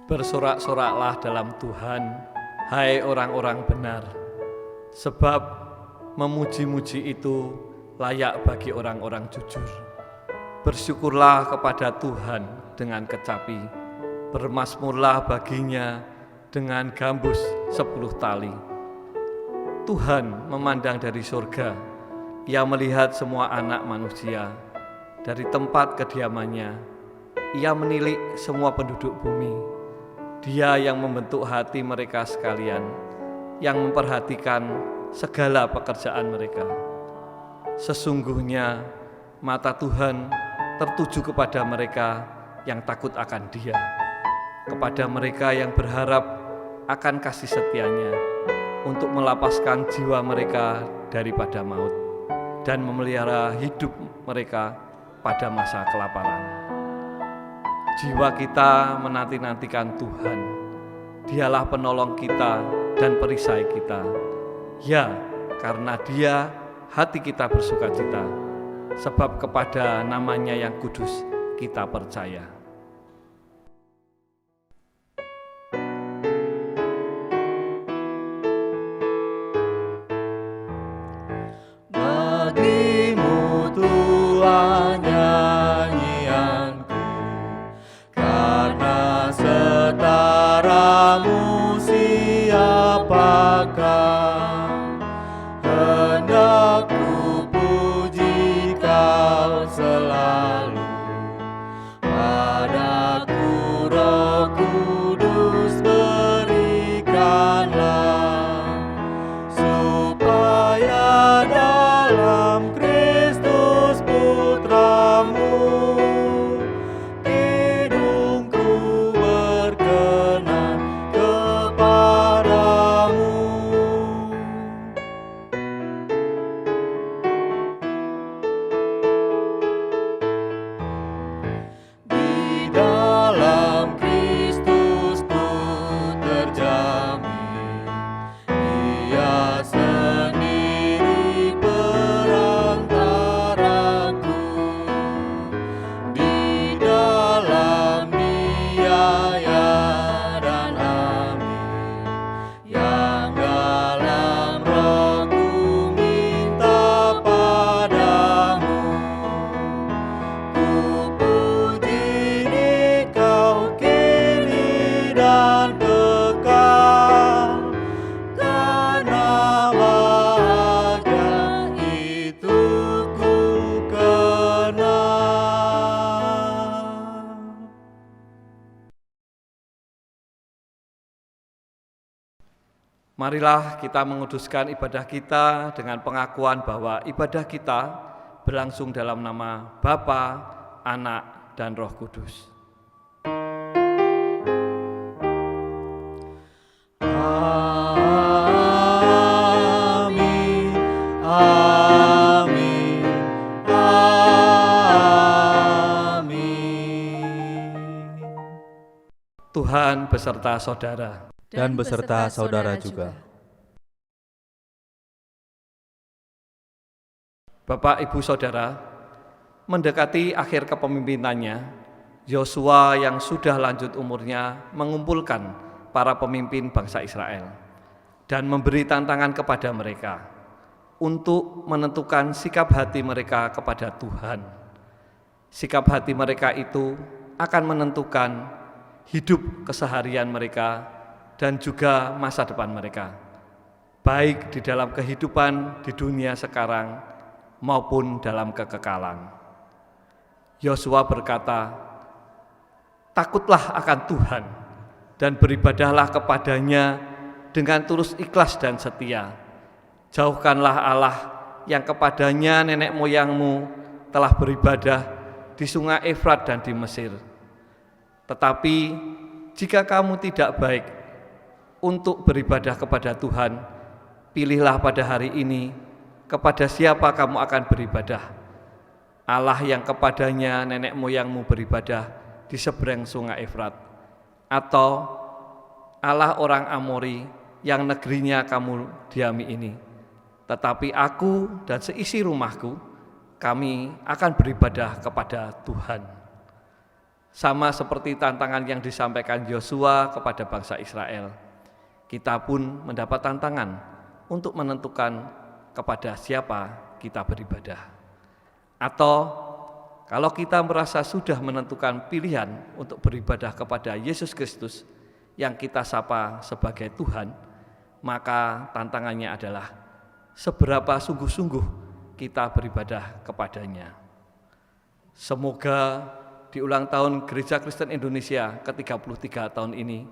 Bersorak-soraklah dalam Tuhan, hai orang-orang benar, sebab memuji-muji itu layak bagi orang-orang jujur. Bersyukurlah kepada Tuhan dengan kecapi, bermazmurlah baginya dengan gambus 10 tali. Tuhan memandang dari surga, Ia melihat semua anak manusia. Dari tempat kediamannya, Ia menilik semua penduduk bumi. Dia yang membentuk hati mereka sekalian, yang memperhatikan segala pekerjaan mereka. Sesungguhnya mata Tuhan tertuju kepada mereka yang takut akan Dia, kepada mereka yang berharap akan kasih setianya, untuk melapaskan jiwa mereka daripada maut dan memelihara hidup mereka pada masa kelaparan. Jiwa kita menanti-nantikan Tuhan. Dialah penolong kita dan perisai kita. Ya, karena Dia hati kita bersukacita, sebab kepada nama-Nya yang kudus kita percaya. Bagimu Tuhan nyanyianku, karena setaramu siapakah? Hendak ku puji Kau selalu, padaku Roh Kudus berikanlah, supaya dalam Kristus Putramu hidupku berkenan kepadamu. Di dalam Kristus ku terjamin, Ia sendiri perantaraku. Di dalam Dia ya dan amin, yang dalam Rohku minta padamu. Ku puji di Kau kini dan kekal, karena bahagia itu ku kenal. Marilah kita menguduskan ibadah kita dengan pengakuan bahwa ibadah kita berlangsung dalam nama Bapa, Anak, dan Roh Kudus. Amin, amin, amin. Tuhan beserta saudara. dan beserta saudara juga. Bapak, Ibu, Saudara, mendekati akhir kepemimpinannya, Yosua yang sudah lanjut umurnya mengumpulkan para pemimpin bangsa Israel dan memberi tantangan kepada mereka untuk menentukan sikap hati mereka kepada Tuhan. Sikap hati mereka itu akan menentukan hidup keseharian mereka dan juga masa depan mereka, baik di dalam kehidupan di dunia sekarang maupun dalam kekekalan. Yosua berkata, "Takutlah akan Tuhan dan beribadahlah kepadanya dengan tulus ikhlas dan setia. Jauhkanlah Allah yang kepadanya nenek moyangmu telah beribadah di sungai Efrat dan di Mesir. Tetapi jika kamu tidak baik untuk beribadah kepada Tuhan, pilihlah pada hari ini kepada siapa kamu akan beribadah. Allah yang kepadanya nenek moyangmu beribadah di seberang sungai Efrat, atau Allah orang Amori yang negerinya kamu diami ini. Tetapi aku dan seisi rumahku, kami akan beribadah kepada Tuhan." Sama seperti tantangan yang disampaikan Yosua kepada bangsa Israel, kita pun mendapat tantangan untuk menentukan kepada siapa kita beribadah. Atau kalau kita merasa sudah menentukan pilihan untuk beribadah kepada Yesus Kristus yang kita sapa sebagai Tuhan, maka tantangannya adalah seberapa sungguh-sungguh kita beribadah kepadanya. Semoga di ulang tahun Gereja Kristen Indonesia ke-33 tahun ini,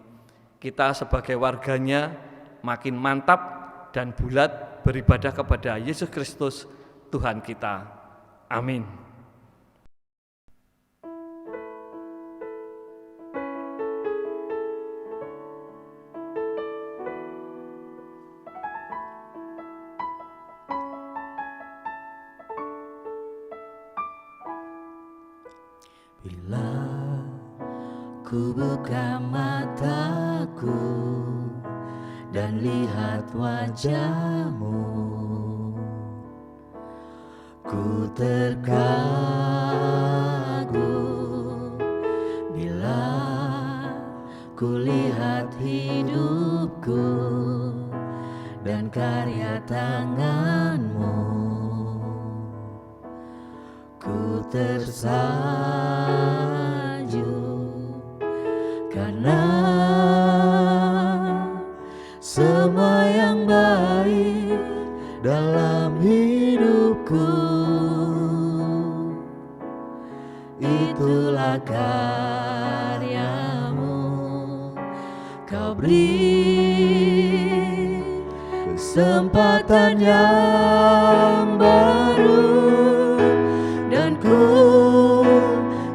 kita sebagai warganya makin mantap dan bulat beribadah kepada Yesus Kristus Tuhan kita. Amin. Bila ku buka mataku dan lihat wajah-Mu, ku terkagum. Bila ku lihat hidupku dan karya tangan-Mu, ku tersanjung karena semua yang baik dalam hidupku itulah karya-Mu. Kau beri kesempatan yang baru dan ku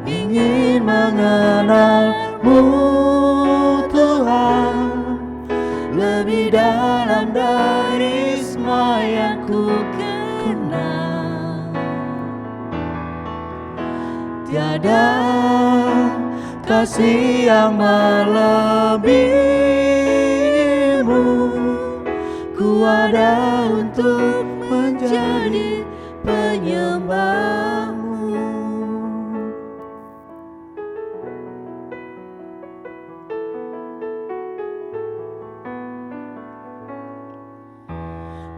ingin mengenal-Mu, Tuhan, lebih dalam dari semua yang ku kenal. Tiada kasih yang melebihi-Mu, ku ada untuk menjadi penyembah-Mu.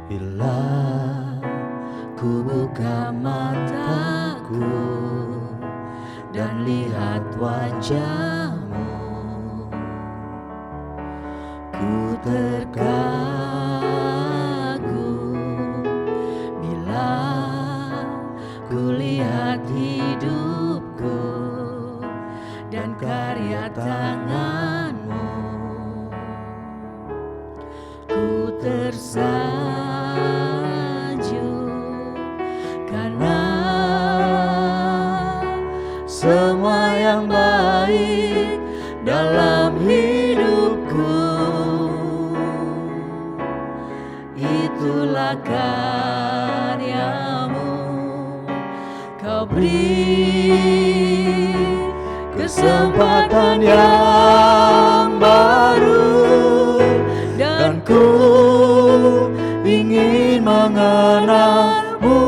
Bila ku buka mataku dan lihat wajah-Mu, ku terkagum. Bila ku lihat hidupku dan karya tangan-Mu, ku tersanjung karena semua yang baik dalam hidupku itulah karya-Mu. Kau beri kesempatan yang baru dan ku ingin mengenal-Mu,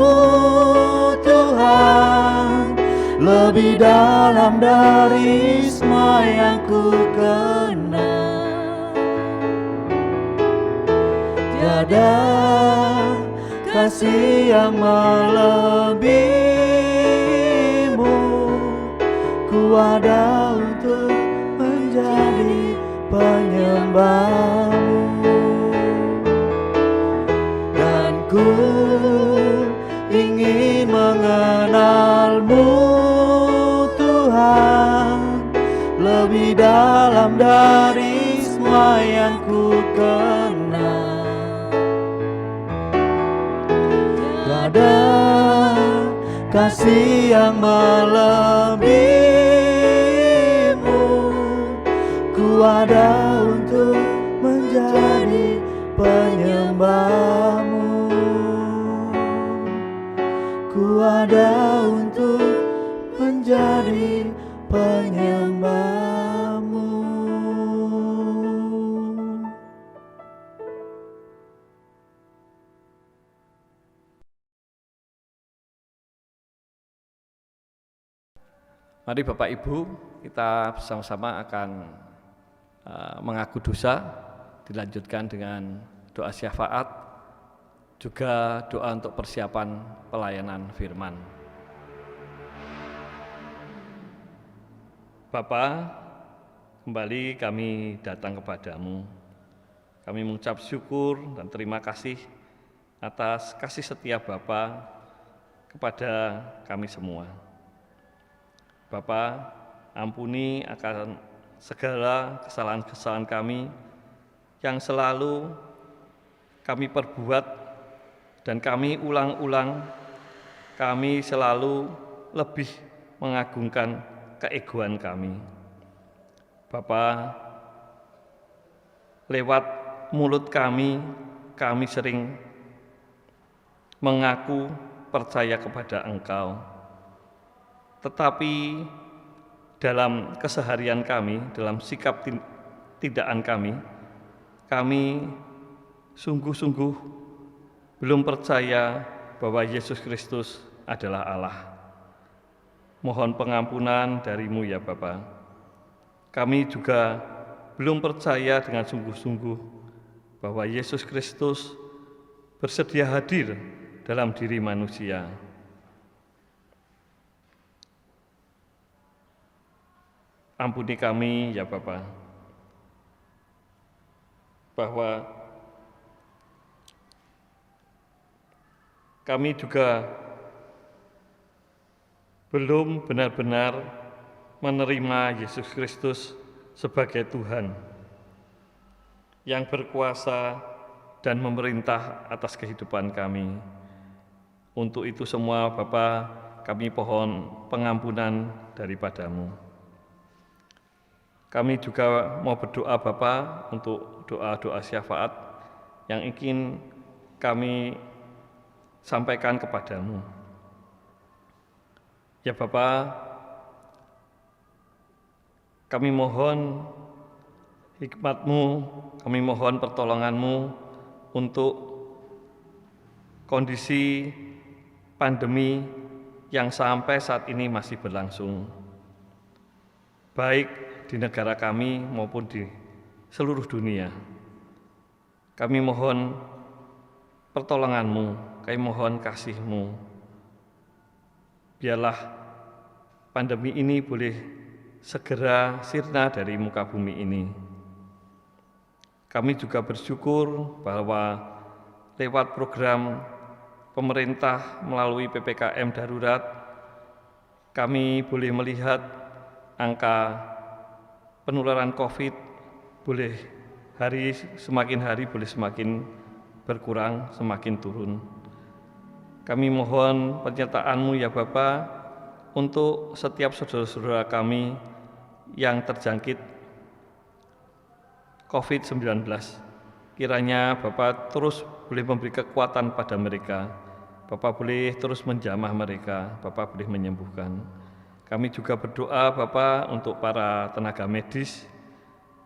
Tuhan, lebih dalam dari semua yang ku kenal. Tiada kasih yang melebihi-Mu, ku ada untuk menjadi penyembah-Mu. Dan ku ingin mengenal-Mu, Tuhan, lebih dalam dari semua yang ku kenal. Tiada kasih yang melebihi-Mu, ku ada untuk menjadi penyembah-Mu. Ku ada untuk menjadi penyembah-Mu. Mari Bapak Ibu, kita bersama-sama akan mengaku dosa, dilanjutkan dengan doa syafaat, juga doa untuk persiapan pelayanan firman. Bapa, kembali kami datang kepadamu. Kami mengucap syukur dan terima kasih atas kasih setia Bapa kepada kami semua. Bapa, ampuni akan segala kesalahan-kesalahan kami yang selalu kami perbuat dan kami ulang-ulang. Kami selalu lebih mengagungkan keegoan kami. Bapa, lewat mulut kami sering mengaku percaya kepada Engkau. Tetapi dalam keseharian kami, dalam sikap tindakan kami sungguh-sungguh belum percaya bahwa Yesus Kristus adalah Allah. Mohon pengampunan dari-Mu ya Bapa. Kami juga belum percaya dengan sungguh-sungguh bahwa Yesus Kristus bersedia hadir dalam diri manusia. Ampuni kami ya Bapa, bahwa kami juga belum benar-benar menerima Yesus Kristus sebagai Tuhan yang berkuasa dan memerintah atas kehidupan kami. Untuk itu semua Bapa, kami pohon pengampunan daripada-Mu. Kami juga mau berdoa Bapa untuk doa-doa syafaat yang ingin kami sampaikan kepada-Mu. Ya Bapa, kami mohon hikmat-Mu, kami mohon pertolongan-Mu untuk kondisi pandemi yang sampai saat ini masih berlangsung, baik di negara kami maupun di seluruh dunia. Kami mohon pertolongan-Mu, kami mohon kasih-Mu. Biarlah pandemi ini boleh segera sirna dari muka bumi ini. Kami juga bersyukur bahwa lewat program pemerintah melalui PPKM darurat, kami boleh melihat angka penularan COVID boleh semakin hari boleh semakin berkurang, semakin turun. Kami mohon penyertaan-Mu ya Bapa untuk setiap saudara-saudara kami yang terjangkit COVID-19. Kiranya Bapa terus boleh memberi kekuatan pada mereka. Bapa boleh terus menjamah mereka, Bapa boleh menyembuhkan. Kami juga berdoa Bapa untuk para tenaga medis,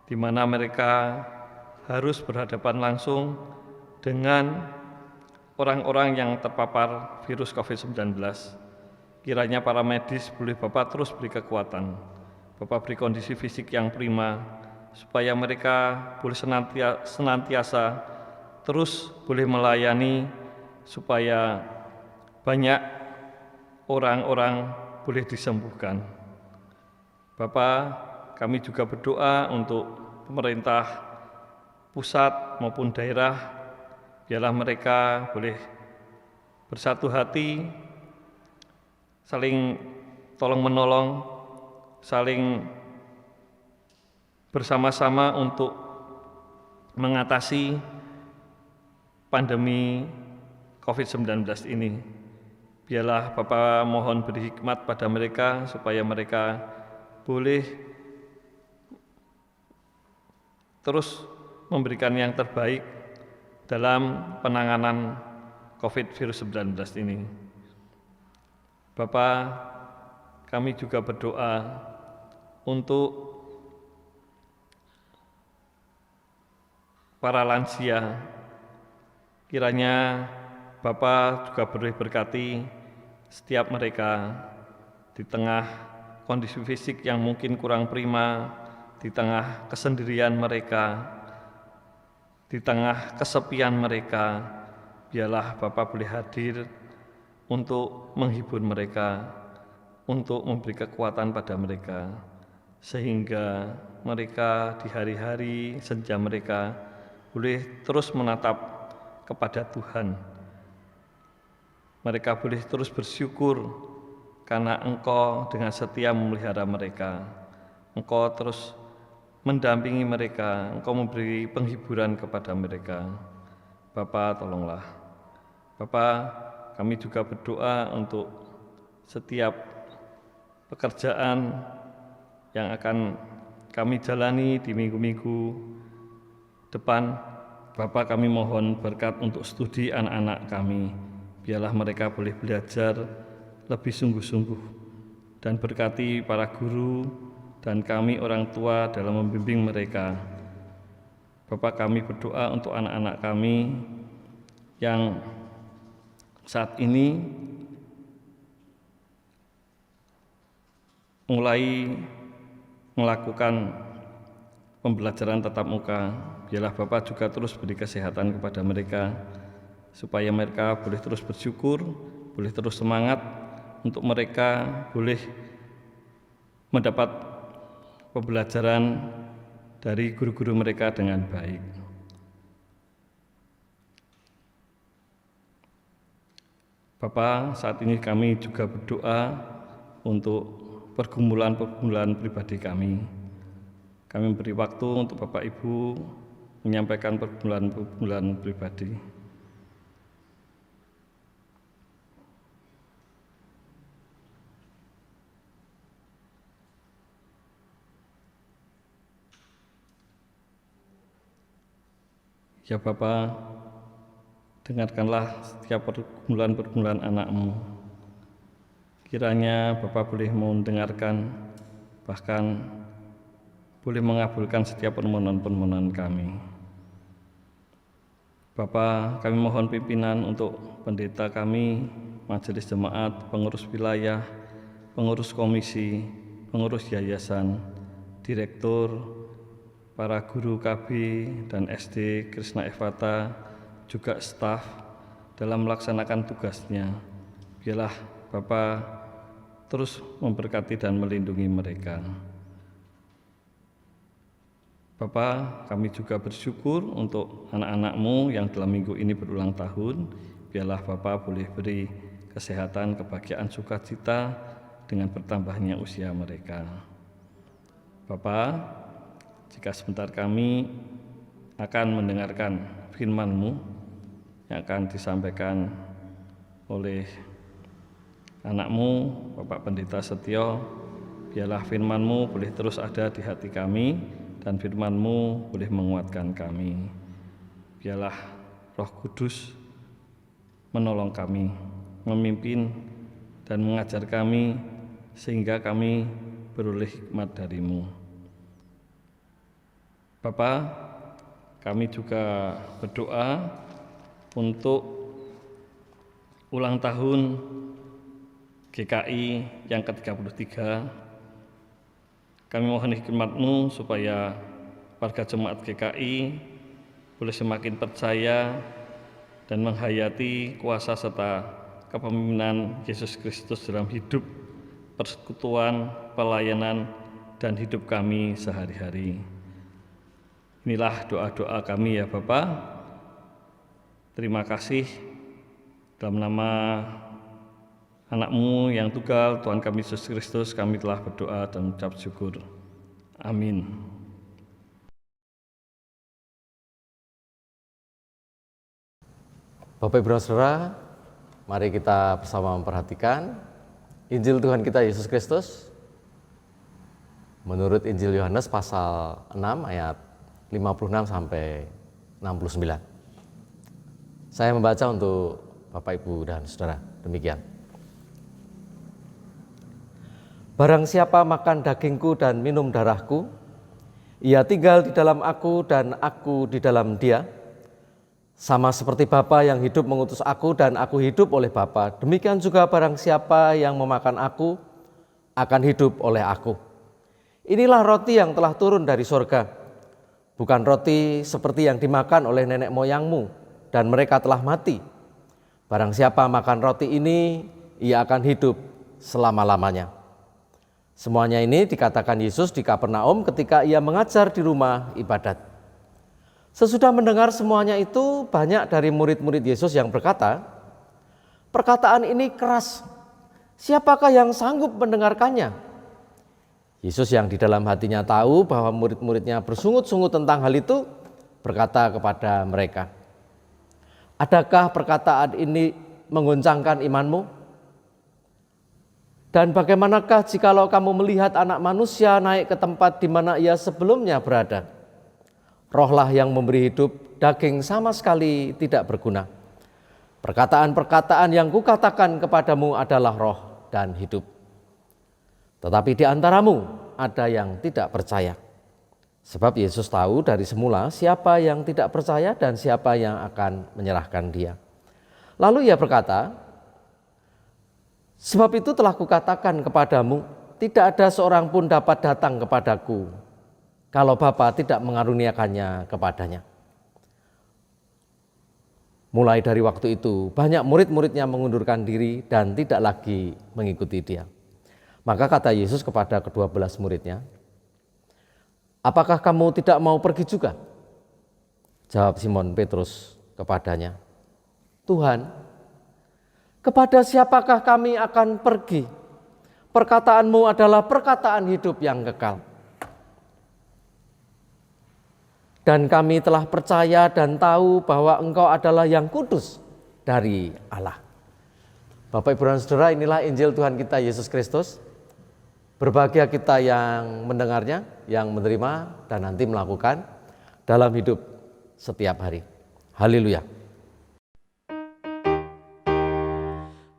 di mana mereka harus berhadapan langsung dengan orang-orang yang terpapar virus COVID-19. Kiranya para medis boleh Bapak terus beri kekuatan, Bapak beri kondisi fisik yang prima, supaya mereka boleh senantiasa terus boleh melayani, supaya banyak orang-orang boleh disembuhkan. Bapak, kami juga berdoa untuk pemerintah pusat maupun daerah, biarlah mereka boleh bersatu hati, saling tolong-menolong, saling bersama-sama untuk mengatasi pandemi COVID-19 ini. Biarlah Bapak mohon beri hikmat pada mereka, supaya mereka boleh terus memberikan yang terbaik dalam penanganan COVID-19 ini. Bapak, kami juga berdoa untuk para lansia. Kiranya Bapak juga boleh berkati setiap mereka di tengah kondisi fisik yang mungkin kurang prima, di tengah kesendirian mereka, di tengah kesepian mereka, biarlah Bapa boleh hadir untuk menghibur mereka, untuk memberi kekuatan pada mereka, sehingga mereka di hari-hari senja mereka boleh terus menatap kepada Tuhan. Mereka boleh terus bersyukur karena Engkau dengan setia memelihara mereka. Engkau terus mendampingi mereka, Engkau memberi penghiburan kepada mereka. Bapa, tolonglah. Bapa, kami juga berdoa untuk setiap pekerjaan yang akan kami jalani di minggu-minggu depan. Bapa, kami mohon berkat untuk studi anak-anak kami. Biarlah mereka boleh belajar lebih sungguh-sungguh dan berkati para guru dan kami orang tua dalam membimbing mereka. Bapa, kami berdoa untuk anak-anak kami yang saat ini mulai melakukan pembelajaran tatap muka. Biarlah Bapa juga terus beri kesehatan kepada mereka, supaya mereka boleh terus bersyukur, boleh terus semangat, untuk mereka boleh mendapat pembelajaran dari guru-guru mereka dengan baik. Bapa, saat ini kami juga berdoa untuk pergumulan-pergumulan pribadi kami. Kami beri waktu untuk Bapak Ibu menyampaikan pergumulan-pergumulan pribadi. Ya Bapa, dengarkanlah setiap pergumulan-pergumulan anak-Mu. Kiranya Bapa boleh mendengarkan, bahkan boleh mengabulkan setiap permohonan-permohonan kami. Bapa, kami mohon pimpinan untuk pendeta kami, majelis jemaat, pengurus wilayah, pengurus komisi, pengurus yayasan, direktur, para guru KB dan SD Krishna Evata, juga staf dalam melaksanakan tugasnya. Biarlah Bapa terus memberkati dan melindungi mereka. Bapa, kami juga bersyukur untuk anak-anak-Mu yang dalam minggu ini berulang tahun. Biarlah Bapa boleh beri kesehatan, kebahagiaan, sukacita dengan bertambahnya usia mereka. Bapa, jika sebentar kami akan mendengarkan firman-Mu yang akan disampaikan oleh anak-Mu, Bapak Pendeta Setio, biarlah firman-Mu boleh terus ada di hati kami dan firman-Mu boleh menguatkan kami. Biarlah Roh Kudus menolong kami, memimpin dan mengajar kami sehingga kami beroleh hikmat dari-Mu. Bapa, kami juga berdoa untuk ulang tahun GKI yang ke-33. Kami mohon hikmat-Mu supaya warga jemaat GKI boleh semakin percaya dan menghayati kuasa serta kepemimpinan Yesus Kristus dalam hidup, persekutuan, pelayanan, dan hidup kami sehari-hari. Inilah doa-doa kami ya Bapa. Terima kasih dalam nama anak-Mu yang tunggal, Tuhan kami Yesus Kristus, kami telah berdoa dan mengucap syukur. Amin. Bapak Ibu dan Saudara, mari kita bersama memperhatikan Injil Tuhan kita Yesus Kristus menurut Injil Yohanes pasal 6 ayat 56 sampai 69. Saya membaca untuk Bapak Ibu dan Saudara, demikian. Barang siapa makan dagingku dan minum darahku, ia tinggal di dalam aku dan aku di dalam dia. Sama seperti Bapa yang hidup mengutus aku dan aku hidup oleh Bapa, demikian juga barang siapa yang memakan aku, akan hidup oleh aku. Inilah roti yang telah turun dari sorga, bukan roti seperti yang dimakan oleh nenek moyangmu dan mereka telah mati. Barang siapa makan roti ini, ia akan hidup selama-lamanya. Semuanya ini dikatakan Yesus di Kapernaum ketika ia mengajar di rumah ibadat. Sesudah mendengar semuanya itu, banyak dari murid-murid Yesus yang berkata, "Perkataan ini keras, siapakah yang sanggup mendengarkannya?" Yesus yang di dalam hatinya tahu bahwa murid-muridnya bersungut-sungut tentang hal itu, berkata kepada mereka, "Adakah perkataan ini menggoncangkan imanmu? Dan bagaimanakah jikalau kamu melihat Anak Manusia naik ke tempat di mana ia sebelumnya berada? Rohlah yang memberi hidup, daging sama sekali tidak berguna. Perkataan-perkataan yang kukatakan kepadamu adalah roh dan hidup. Tetapi di antaramu ada yang tidak percaya." Sebab Yesus tahu dari semula siapa yang tidak percaya dan siapa yang akan menyerahkan dia. Lalu ia berkata, "Sebab itu telah kukatakan kepadamu, tidak ada seorang pun dapat datang kepadaku kalau Bapa tidak mengaruniakannya kepadanya." Mulai dari waktu itu banyak murid-muridnya mengundurkan diri dan tidak lagi mengikuti dia. Maka kata Yesus kepada ke-12 muridnya, "Apakah kamu tidak mau pergi juga?" Jawab Simon Petrus kepadanya, "Tuhan, kepada siapakah kami akan pergi? Perkataanmu adalah perkataan hidup yang kekal. Dan kami telah percaya dan tahu bahwa Engkau adalah yang kudus dari Allah." Bapak, Ibu, dan Saudara, inilah Injil Tuhan kita Yesus Kristus. Berbahagia kita yang mendengarnya, yang menerima, dan nanti melakukan dalam hidup setiap hari. Haleluya.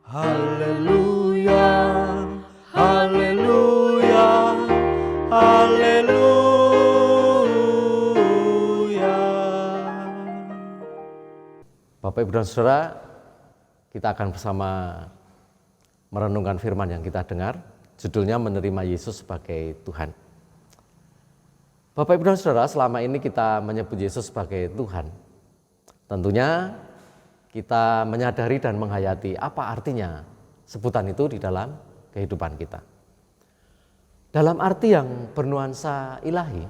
Haleluya, haleluya, haleluya. Bapak, Ibu, dan Saudara, kita akan bersama merenungkan firman yang kita dengar. Judulnya menerima Yesus sebagai Tuhan. Bapak, Ibu, dan Saudara, selama ini kita menyebut Yesus sebagai Tuhan. Tentunya kita menyadari dan menghayati apa artinya sebutan itu di dalam kehidupan kita. Dalam arti yang bernuansa ilahi,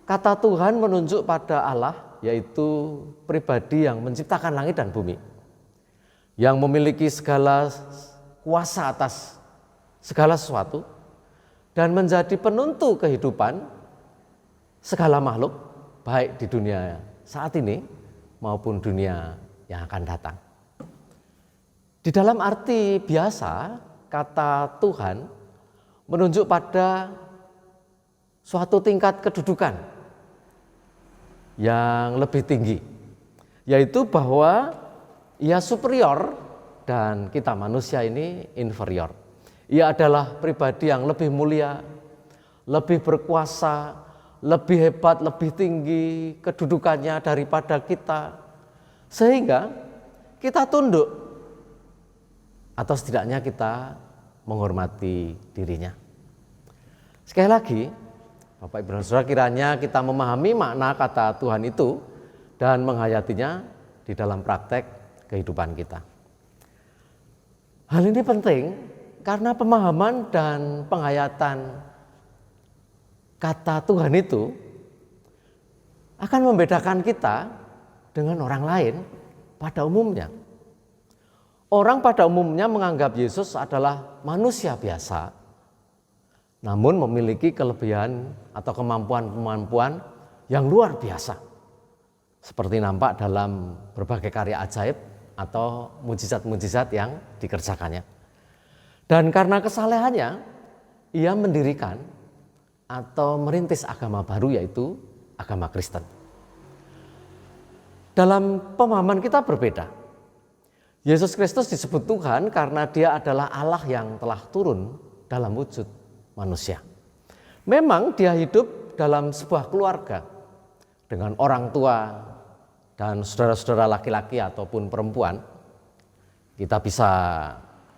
kata Tuhan menunjuk pada Allah, yaitu pribadi yang menciptakan langit dan bumi, yang memiliki segala kuasa atas segala sesuatu dan menjadi penentu kehidupan segala makhluk, baik di dunia saat ini maupun dunia yang akan datang. Di dalam arti biasa, kata Tuhan menunjuk pada suatu tingkat kedudukan yang lebih tinggi, yaitu bahwa ia superior dan kita manusia ini inferior. Ia adalah pribadi yang lebih mulia, lebih berkuasa, lebih hebat, lebih tinggi kedudukannya daripada kita. Sehingga kita tunduk atau setidaknya kita menghormati dirinya. Sekali lagi, Bapak, Ibu, dan Saudara, kiranya kita memahami makna kata Tuhan itu dan menghayatinya di dalam praktek kehidupan kita. Hal ini penting karena pemahaman dan penghayatan kata Tuhan itu akan membedakan kita dengan orang lain pada umumnya. Orang pada umumnya menganggap Yesus adalah manusia biasa, namun memiliki kelebihan atau kemampuan-kemampuan yang luar biasa, seperti nampak dalam berbagai karya ajaib atau mujizat-mujizat yang dikerjakannya. Dan karena kesalehannya, ia mendirikan atau merintis agama baru, yaitu agama Kristen. Dalam pemahaman kita berbeda. Yesus Kristus disebut Tuhan karena dia adalah Allah yang telah turun dalam wujud manusia. Memang dia hidup dalam sebuah keluarga dengan orang tua dan saudara-saudara laki-laki ataupun perempuan. Kita bisa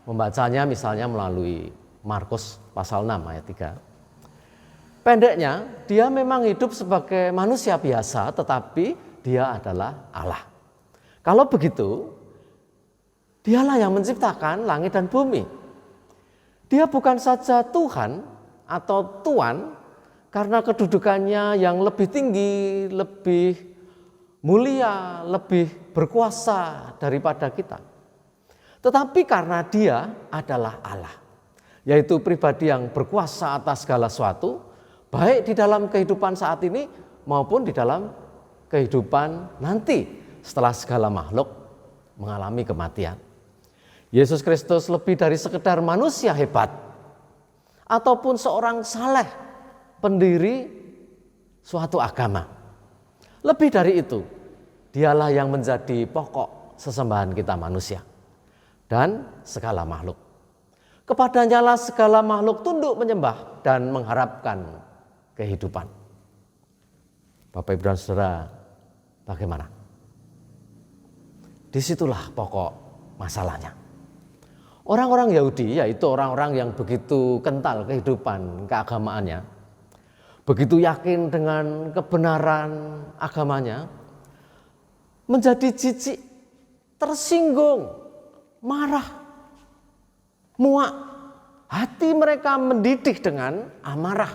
membacanya misalnya melalui Markus pasal 6 ayat 3. Pendeknya, dia memang hidup sebagai manusia biasa, tetapi dia adalah Allah. Kalau begitu, dialah yang menciptakan langit dan bumi. Dia bukan saja Tuhan atau Tuan, karena kedudukannya yang lebih tinggi, lebih mulia, lebih berkuasa daripada kita. Tetapi karena dia adalah Allah, yaitu pribadi yang berkuasa atas segala sesuatu, baik di dalam kehidupan saat ini maupun di dalam kehidupan nanti setelah segala makhluk mengalami kematian. Yesus Kristus lebih dari sekedar manusia hebat ataupun seorang saleh pendiri suatu agama. Lebih dari itu, dialah yang menjadi pokok sesembahan kita manusia dan segala makhluk. Kepadanya lah segala makhluk tunduk menyembah dan mengharapkan kehidupan. Bapak Ibu dan Saudara, bagaimana? Disitulah pokok masalahnya. Orang-orang Yahudi, yaitu orang-orang yang begitu kental kehidupan keagamaannya, begitu yakin dengan kebenaran agamanya, menjadi jijik, tersinggung, marah, muak. Hati mereka mendidih dengan amarah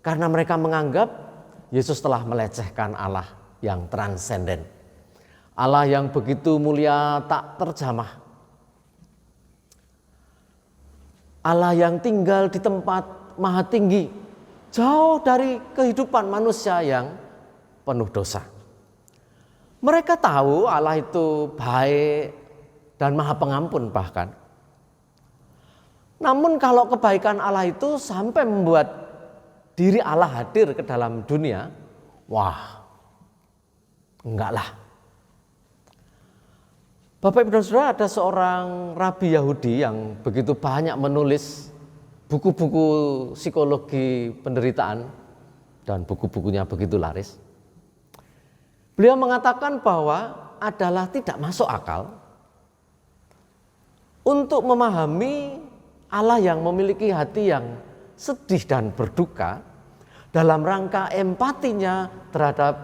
karena mereka menganggap Yesus telah melecehkan Allah yang transenden, Allah yang begitu mulia tak terjamah, Allah yang tinggal di tempat maha tinggi, jauh dari kehidupan manusia yang penuh dosa. Mereka tahu Allah itu baik dan maha pengampun bahkan. Namun kalau kebaikan Allah itu sampai membuat diri Allah hadir ke dalam dunia, wah, enggak lah. Bapak Ibu dan Saudara, ada seorang rabi Yahudi yang begitu banyak menulis buku-buku psikologi penderitaan dan buku-bukunya begitu laris. Beliau mengatakan bahwa adalah tidak masuk akal untuk memahami Allah yang memiliki hati yang sedih dan berduka dalam rangka empatinya terhadap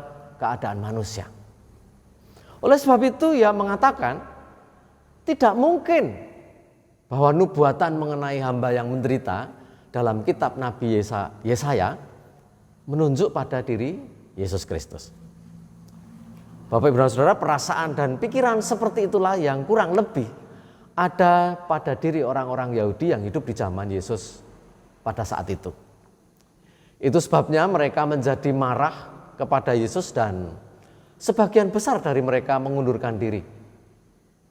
keadaan manusia. Oleh sebab itu ia mengatakan tidak mungkin bahwa nubuatan mengenai hamba yang menderita dalam kitab Nabi Yesaya menunjuk pada diri Yesus Kristus. Bapak Ibu dan Saudara, perasaan dan pikiran seperti itulah yang kurang lebih ada pada diri orang-orang Yahudi yang hidup di zaman Yesus pada saat itu. Itu sebabnya mereka menjadi marah kepada Yesus dan sebagian besar dari mereka mengundurkan diri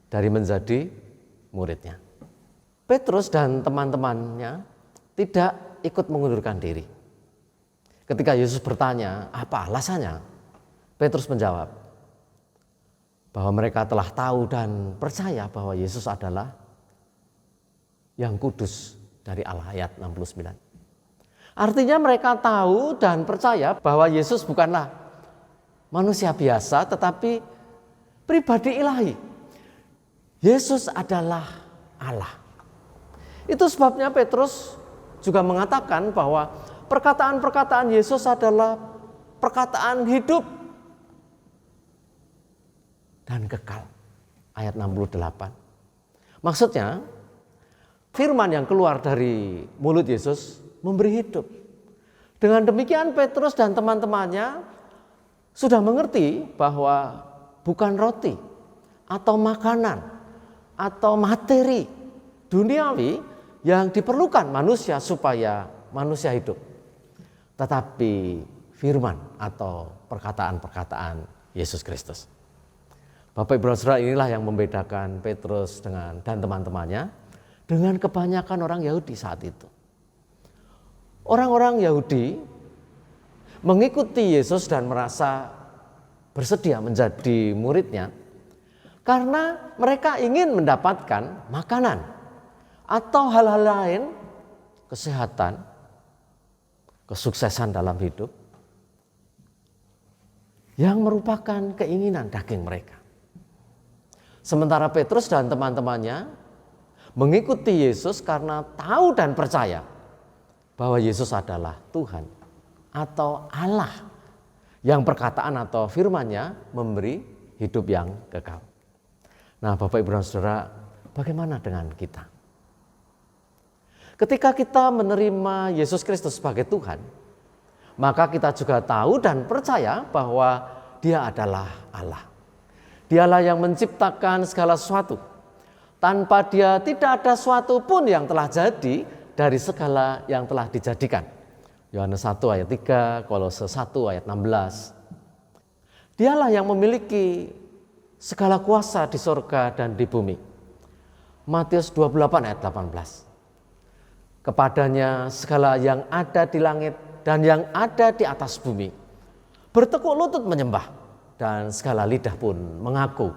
dari menjadi muridnya. Petrus dan teman-temannya tidak ikut mengundurkan diri. Ketika Yesus bertanya, apa alasannya? Petrus menjawab bahwa mereka telah tahu dan percaya bahwa Yesus adalah yang kudus dari Allah, ayat 69. Artinya mereka tahu dan percaya bahwa Yesus bukanlah manusia biasa tetapi pribadi ilahi. Yesus adalah Allah. Itu sebabnya Petrus juga mengatakan bahwa perkataan-perkataan Yesus adalah perkataan hidup dan kekal. Ayat 68. Maksudnya, firman yang keluar dari mulut Yesus memberi hidup. Dengan demikian Petrus dan teman-temannya sudah mengerti bahwa bukan roti atau makanan atau materi duniawi yang diperlukan manusia supaya manusia hidup, tetapi firman atau perkataan-perkataan Yesus Kristus. Bapak Ibu Saudara, inilah yang membedakan Petrus dan teman-temannya dengan kebanyakan orang Yahudi saat itu. Orang-orang Yahudi mengikuti Yesus dan merasa bersedia menjadi muridnya karena mereka ingin mendapatkan makanan atau hal-hal lain, kesehatan, kesuksesan dalam hidup yang merupakan keinginan daging mereka. Sementara Petrus dan teman-temannya mengikuti Yesus karena tahu dan percaya bahwa Yesus adalah Tuhan atau Allah yang perkataan atau firman-Nya memberi hidup yang kekal. Nah, Bapak Ibu dan Saudara, bagaimana dengan kita? Ketika kita menerima Yesus Kristus sebagai Tuhan, maka kita juga tahu dan percaya bahwa Dia adalah Allah. Dialah yang menciptakan segala sesuatu. Tanpa Dia tidak ada sesuatu pun yang telah jadi dari segala yang telah dijadikan. Yohanes 1 ayat 3, Kolose 1 ayat 16. Dialah yang memiliki segala kuasa di sorga dan di bumi. Matius 28 ayat 18. Kepadanya segala yang ada di langit dan yang ada di atas bumi bertekuk lutut menyembah, dan segala lidah pun mengaku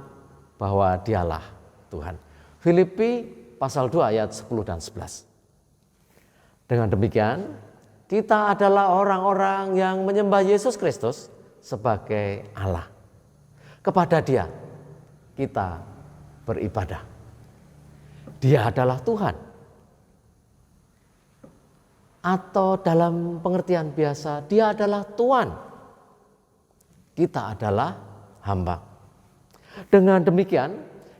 bahwa Dialah Tuhan. Filipi pasal 2 ayat 10 dan 11. Dengan demikian, kita adalah orang-orang yang menyembah Yesus Kristus sebagai Allah. Kepada Dia kita beribadah. Dia adalah Tuhan. Atau dalam pengertian biasa, Dia adalah Tuan. Kita adalah hamba. Dengan demikian,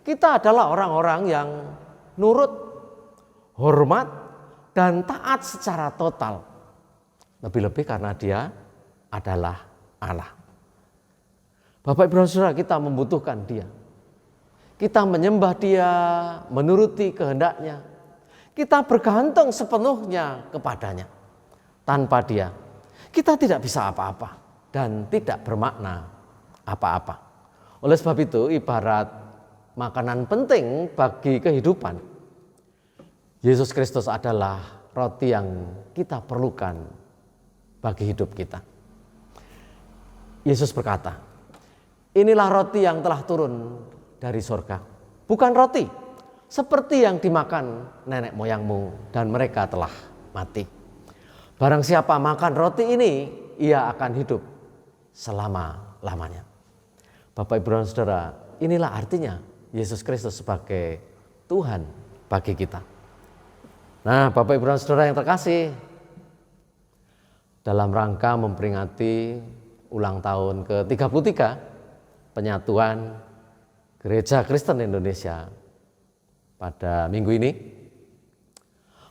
kita adalah orang-orang yang nurut, hormat, dan taat secara total. Lebih-lebih karena Dia adalah Allah. Bapak Ibu dan Saudara, kita membutuhkan Dia. Kita menyembah Dia, menuruti kehendak-Nya. Kita bergantung sepenuhnya kepadanya. Tanpa Dia, kita tidak bisa apa-apa dan tidak bermakna apa-apa. Oleh sebab itu, ibarat makanan penting bagi kehidupan, Yesus Kristus adalah roti yang kita perlukan bagi hidup kita. Yesus berkata, inilah roti yang telah turun dari surga. Bukan roti seperti yang dimakan nenek moyangmu dan mereka telah mati. Barang siapa makan roti ini, ia akan hidup selama-lamanya. Bapak Ibu dan Saudara, inilah artinya Yesus Kristus sebagai Tuhan bagi kita. Nah, Bapak Ibu dan Saudara yang terkasih, dalam rangka memperingati ulang tahun ke-33 penyatuan Gereja Kristen Indonesia pada minggu ini,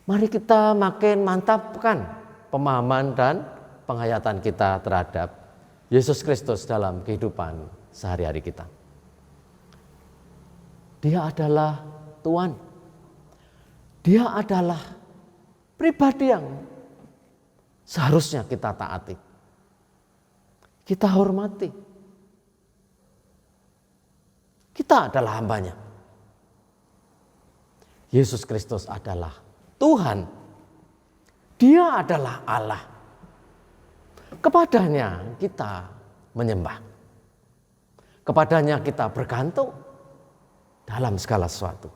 mari kita makin mantapkan pemahaman dan penghayatan kita terhadap Yesus Kristus dalam kehidupan sehari-hari kita. Dia adalah Tuhan. Dia adalah pribadi yang seharusnya kita taati, kita hormati. Kita adalah hambanya. Yesus Kristus adalah Tuhan. Dia adalah Allah. Kepadanya kita menyembah. Kepadanya kita bergantung dalam segala sesuatu.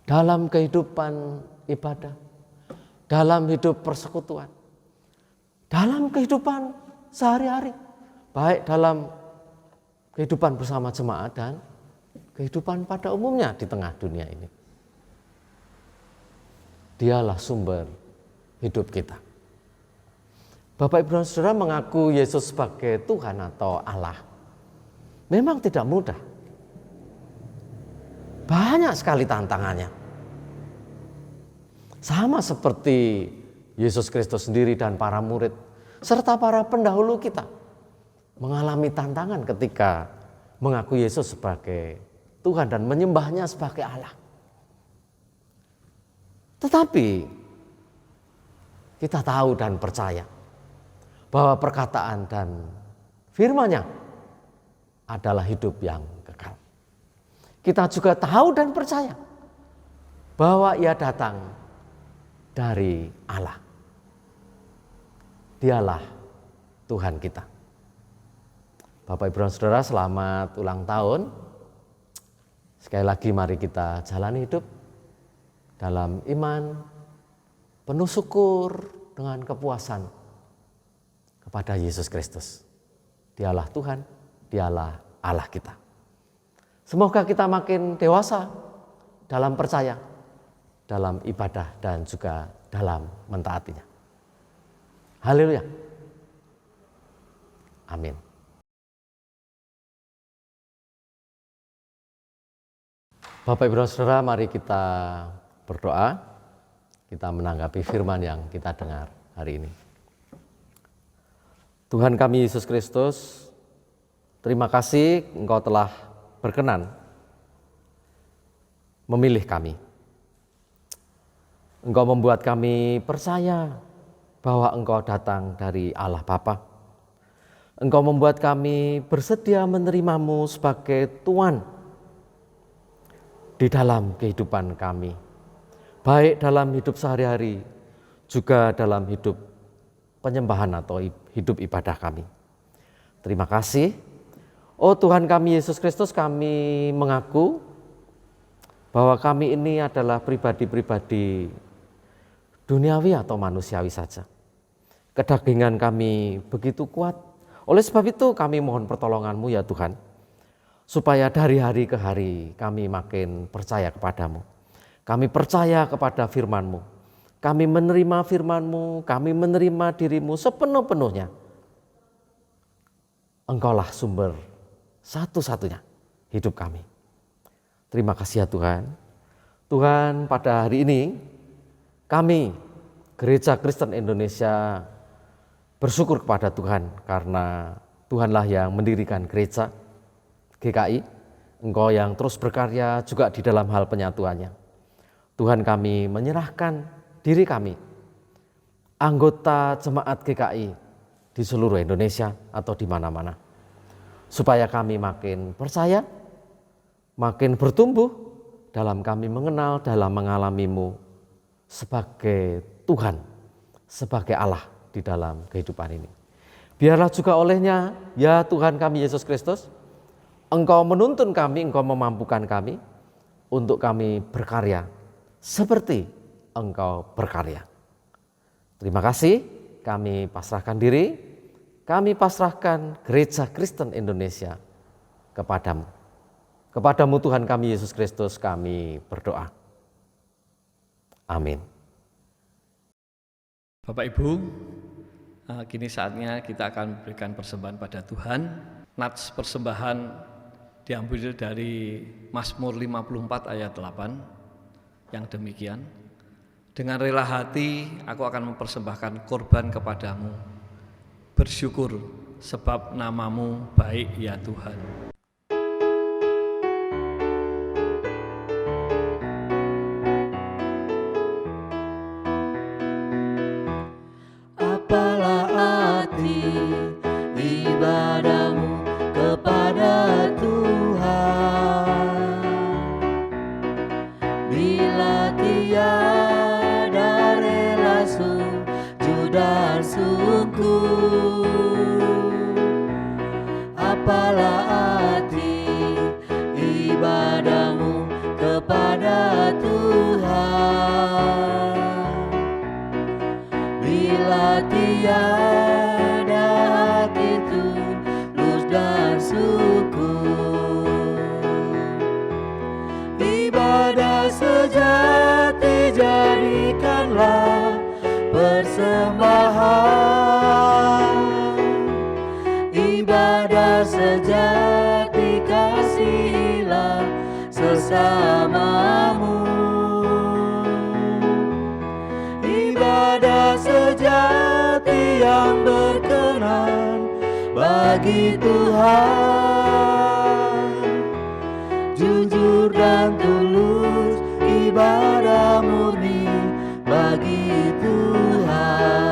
Dalam kehidupan ibadah, dalam hidup persekutuan, dalam kehidupan sehari-hari, baik dalam kehidupan bersama jemaat dan kehidupan pada umumnya di tengah dunia ini. Dialah sumber hidup kita. Bapak Ibu dan Saudara, mengaku Yesus sebagai Tuhan atau Allah memang tidak mudah. Banyak sekali tantangannya. Sama seperti Yesus Kristus sendiri dan para murid serta para pendahulu kita mengalami tantangan ketika mengaku Yesus sebagai Tuhan dan menyembahnya sebagai Allah. Tetapi kita tahu dan percaya bahwa perkataan dan firman-Nya adalah hidup yang kekal. Kita juga tahu dan percaya bahwa Ia datang dari Allah. Dialah Tuhan kita. Bapak Ibu dan Saudara, selamat ulang tahun. Sekali lagi mari kita jalani hidup dalam iman, penuh syukur dengan kepuasan kepada Yesus Kristus. Dialah Tuhan, Dialah Allah kita. Semoga kita makin dewasa dalam percaya, dalam ibadah, dan juga dalam mentaatinya. Haleluya. Amin. Bapak Ibu dan Saudara, mari kita berdoa. Kita menanggapi firman yang kita dengar hari ini. Tuhan kami Yesus Kristus, terima kasih Engkau telah berkenan memilih kami. Engkau membuat kami percaya bahwa Engkau datang dari Allah Bapa. Engkau membuat kami bersedia menerimamu sebagai Tuhan di dalam kehidupan kami, baik dalam hidup sehari-hari, juga dalam hidup penyembahan atau hidup ibadah kami. Terima kasih. Oh Tuhan kami Yesus Kristus, kami mengaku bahwa kami ini adalah pribadi-pribadi duniawi atau manusiawi saja. Kedagingan kami begitu kuat. Oleh sebab itu kami mohon pertolongan-Mu ya Tuhan, supaya dari hari ke hari kami makin percaya kepadamu. Kami percaya kepada firman-Mu. Kami menerima firman-Mu, kami menerima diri-Mu sepenuh-penuhnya. Engkaulah sumber satu-satunya hidup kami. Terima kasih ya Tuhan. Tuhan, pada hari ini kami Gereja Kristen Indonesia bersyukur kepada Tuhan karena Tuhanlah yang mendirikan gereja GKI. Engkau yang terus berkarya juga di dalam hal penyatuannya. Tuhan, kami menyerahkan diri kami, anggota jemaat GKI di seluruh Indonesia atau di mana-mana, supaya kami makin percaya, makin bertumbuh dalam kami mengenal, dalam mengalami-Mu sebagai Tuhan, sebagai Allah di dalam kehidupan ini. Biarlah juga olehnya, ya Tuhan kami Yesus Kristus, Engkau menuntun kami, Engkau memampukan kami untuk kami berkarya seperti Engkau berkarya. Terima kasih, kami pasrahkan diri, kami pasrahkan Gereja Kristen Indonesia kepadamu. Kepadamu Tuhan kami Yesus Kristus kami berdoa. Amin. Bapak Ibu, kini saatnya kita akan memberikan persembahan pada Tuhan. Nats persembahan diambil dari Mazmur 54 ayat 8 yang demikian. Dengan rela hati aku akan mempersembahkan korban kepadamu, bersyukur sebab namamu baik ya Tuhan. Apalah arti ibadahmu kepada Tuhan, bila tiada rela sujud dan syukur. Apalah arti ibadahmu kepada Tuhan, bila tiada hati tulus dan syukur. Ibadah sejati jadikanlah persembahan, ibadah sejati kasihilah sesamamu. Ibadah sejati yang berkenan bagi Tuhan, jujur dan tulus ibadah murni bagi Tuhan.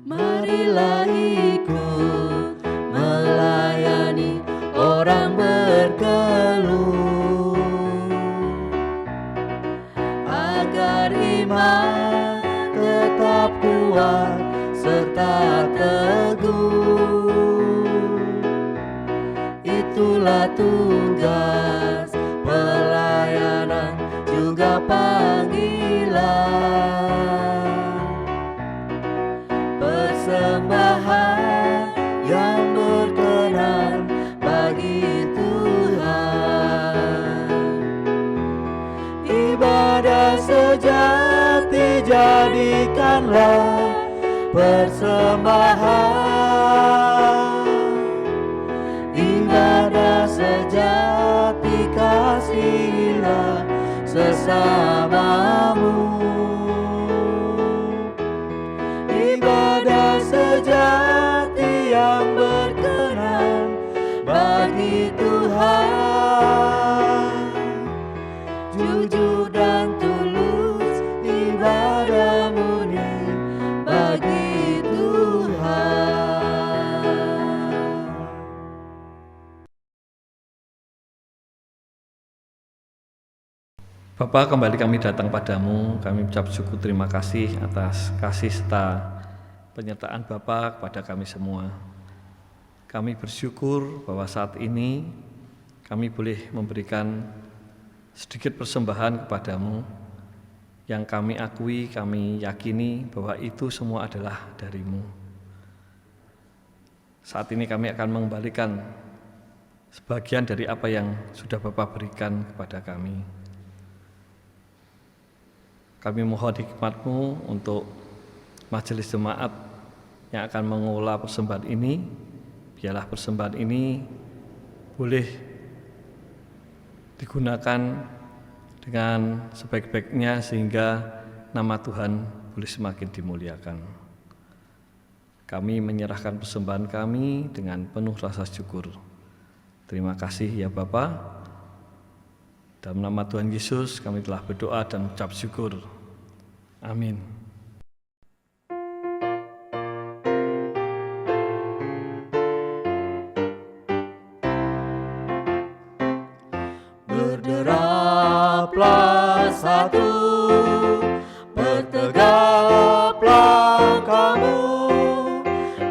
Marilah ikut melayani orang berkeluh, agar iman tetap kuat serta teguh. Itulah tugas pelayanan juga panggilan, jadikanlah persembahan, ibadah sejati kasihilah sesamamu. Ibadah sejati yang berkenan bagi Tuhan, jujur dan tulus ibadah murni bagi Tuhan. Bapa, kembali kami datang padamu, kami ucap syukur terima kasih atas kasih serta penyertaan Bapa kepada kami semua. Kami bersyukur bahwa saat ini kami boleh memberikan sedikit persembahan kepadamu yang kami akui, kami yakini bahwa itu semua adalah darimu. Saat ini kami akan mengembalikan sebagian dari apa yang sudah Bapa berikan kepada kami. Kami mohon hikmat-Mu untuk majelis jemaat yang akan mengelola persembahan ini. Biarlah persembahan ini boleh digunakan dengan sebaik-baiknya sehingga nama Tuhan boleh semakin dimuliakan. Kami menyerahkan persembahan kami dengan penuh rasa syukur. Terima kasih ya Bapa. Dalam nama Tuhan Yesus kami telah berdoa dan ucap syukur. Amin. Berderaplah satu, bertegaplah kamu,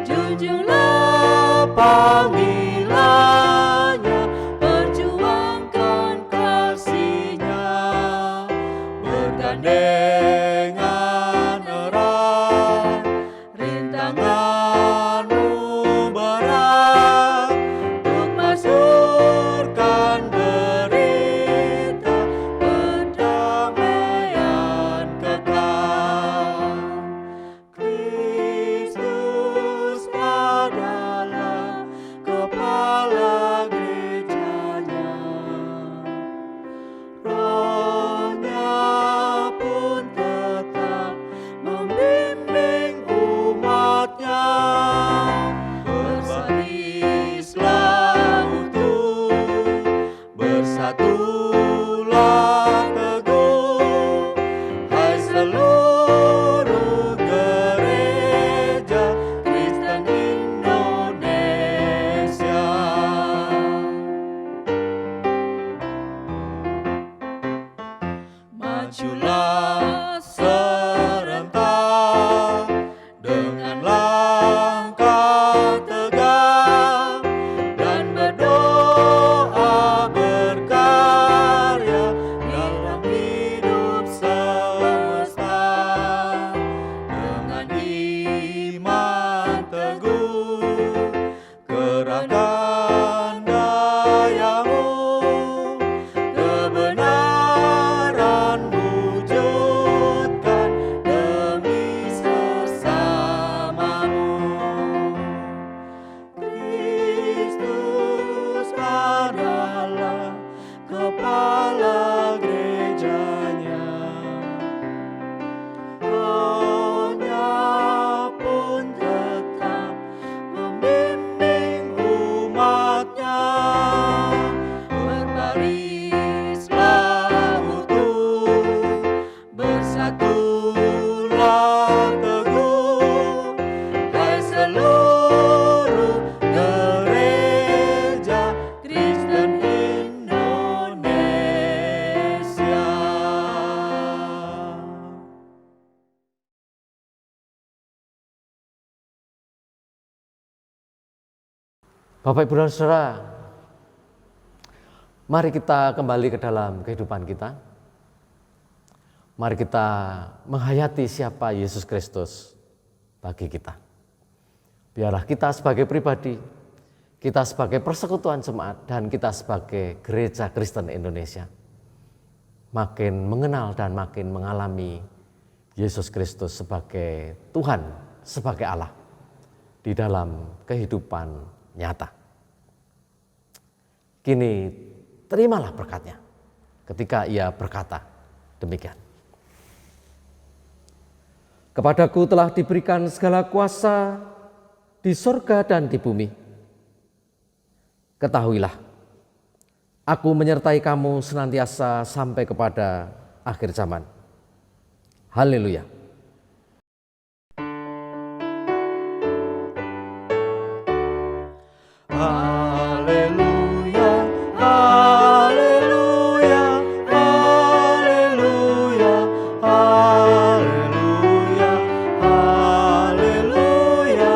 junjunglah panggilannya, perjuangkan kasihnya, bergandengan erat, rintanganmu berat, untuk masyurkan berita perdamaian kekal. Kristus adalah kepala gerejanya, Roh-Nya pun tetap membimbing umat-Nya. Berbarislah utuh, bersatulah teguh, hai seluruh gereja Kristen Indonesia. Majulah serentak dengan langkah tegak dan berdoa berkarya dalam hidup semesta, dengan iman teguh kerahkan dayamu, kebenaran wujudkan demi sesamamu. Kristus adalah kepala gerejanya, Roh-Nya pun tetap membimbing umat-Nya. Berbarislah utuh, bersatulah teguh, hai seluruh gereja Kristen Indonesia. Bapak Ibu dan Saudara, mari kita kembali ke dalam kehidupan kita. Mari kita menghayati siapa Yesus Kristus bagi kita. Biarlah kita sebagai pribadi, kita sebagai persekutuan jemaat, dan kita sebagai gereja Kristen Indonesia makin mengenal dan makin mengalami Yesus Kristus sebagai Tuhan, sebagai Allah di dalam kehidupan nyata. Kini terimalah berkatnya ketika ia berkata demikian. Kepadaku telah diberikan segala kuasa di sorga dan di bumi. Ketahuilah, aku menyertai kamu senantiasa sampai kepada akhir zaman. Haleluya. Haleluya, haleluya, haleluya, haleluya, haleluya, haleluya.